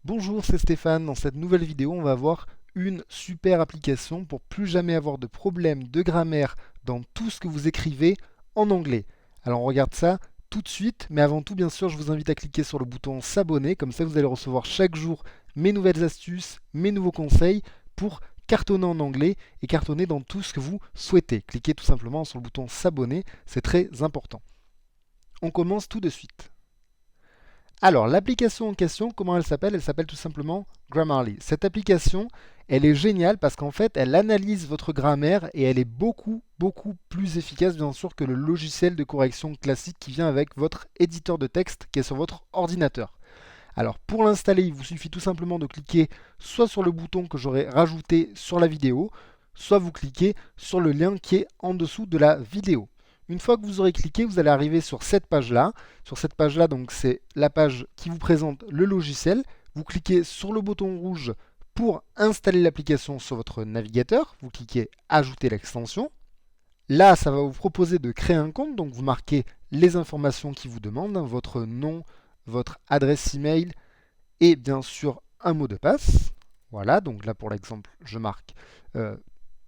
Bonjour, c'est Stéphane. Dans cette nouvelle vidéo, on va voir une super application pour plus jamais avoir de problème de grammaire dans tout ce que vous écrivez en anglais. Alors on regarde ça tout de suite, mais avant tout, bien sûr, je vous invite à cliquer sur le bouton s'abonner, comme ça vous allez recevoir chaque jour mes nouvelles astuces, mes nouveaux conseils pour cartonner en anglais et cartonner dans tout ce que vous souhaitez. Cliquez tout simplement sur le bouton s'abonner, c'est très important. On commence tout de suite. Alors, l'application en question, comment elle s'appelle? Elle s'appelle tout simplement Grammarly. Cette application, elle est géniale parce qu'en fait, elle analyse votre grammaire et elle est beaucoup plus efficace, bien sûr, que le logiciel de correction classique qui vient avec votre éditeur de texte qui est sur votre ordinateur. Alors, pour l'installer, il vous suffit tout simplement de cliquer soit sur le bouton que j'aurai rajouté sur la vidéo, soit vous cliquez sur le lien qui est en dessous de la vidéo. Une fois que vous aurez cliqué, vous allez arriver sur cette page-là. Sur cette page-là, donc c'est la page qui vous présente le logiciel. Vous cliquez sur le bouton rouge pour installer l'application sur votre navigateur. Vous cliquez Ajouter l'extension. Là, ça va vous proposer de créer un compte. Donc vous marquez les informations qui vous demandent, votre nom, votre adresse email et bien sûr un mot de passe. Voilà, donc là pour l'exemple, je marque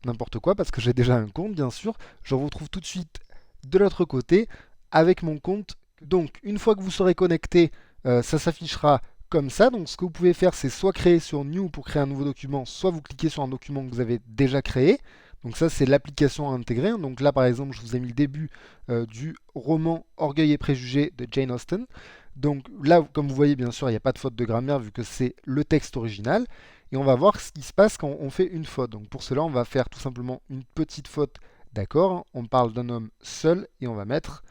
n'importe quoi parce que j'ai déjà un compte, bien sûr. Je vous retrouve tout de suite de l'autre côté avec mon compte. Donc une fois que vous serez connecté, ça s'affichera comme ça. Donc ce que vous pouvez faire, c'est soit créer sur New pour créer un nouveau document, soit vous cliquez sur un document que vous avez déjà créé. Donc ça, c'est l'application à intégrer. Donc là, par exemple, je vous ai mis le début du roman Orgueil et préjugés de Jane Austen. Donc là, comme vous voyez, bien sûr, il n'y a pas de faute de grammaire vu que c'est le texte original. Et on va voir ce qui se passe quand on fait une faute. Donc pour cela, on va faire tout simplement une petite faute d'accord. On parle d'un homme seul et on va mettre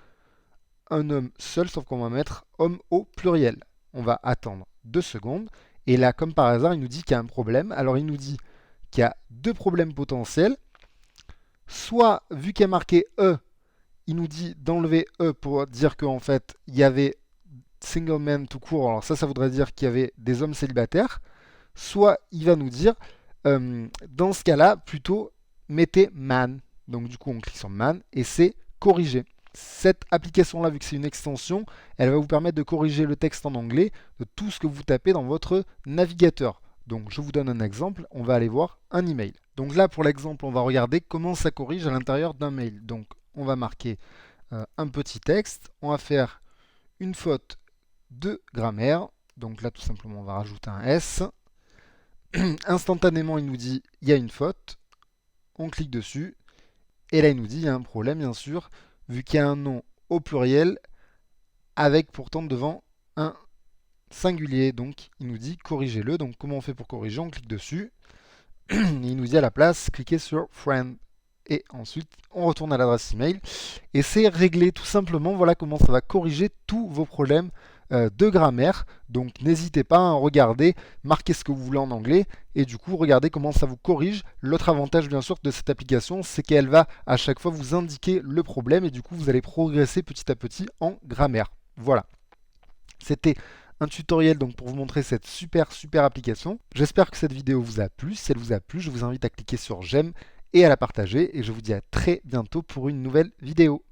un homme seul, sauf qu'on va mettre homme au pluriel. On va attendre 2 secondes. Et là, comme par hasard, il nous dit qu'il y a un problème. Alors il nous dit qu'il y a deux problèmes potentiels. Soit, vu qu'il y a marqué E, il nous dit d'enlever E pour dire qu'en fait, il y avait single man tout court. Alors ça voudrait dire qu'il y avait des hommes célibataires. Soit il va nous dire, dans ce cas-là, plutôt mettez man. Donc du coup, on clique sur man et c'est corrigé. Cette application-là, vu que c'est une extension, elle va vous permettre de corriger le texte en anglais de tout ce que vous tapez dans votre navigateur. Donc je vous donne un exemple, on va aller voir un email. Donc là, pour l'exemple, on va regarder comment ça corrige à l'intérieur d'un mail. Donc on va marquer un petit texte, on va faire une faute de grammaire. Donc là, tout simplement, on va rajouter un S. Instantanément, il nous dit il y a une faute. On clique dessus. Et là, il nous dit il y a un problème, bien sûr, vu qu'il y a un nom au pluriel avec pourtant devant un singulier. Donc, il nous dit corrigez-le. Donc, comment on fait pour corriger? On clique dessus. Il nous dit à la place, cliquez sur Friend. Et ensuite, on retourne à l'adresse email. Et c'est réglé tout simplement. Voilà comment ça va corriger tous vos problèmes de grammaire. Donc n'hésitez pas à regarder, marquez ce que vous voulez en anglais et du coup regardez comment ça vous corrige. L'autre avantage bien sûr de cette application, c'est qu'elle va à chaque fois vous indiquer le problème et du coup vous allez progresser petit à petit en grammaire. Voilà. C'était un tutoriel donc pour vous montrer cette super application. J'espère que cette vidéo vous a plu. Si elle vous a plu, je vous invite à cliquer sur j'aime et à la partager et je vous dis à très bientôt pour une nouvelle vidéo.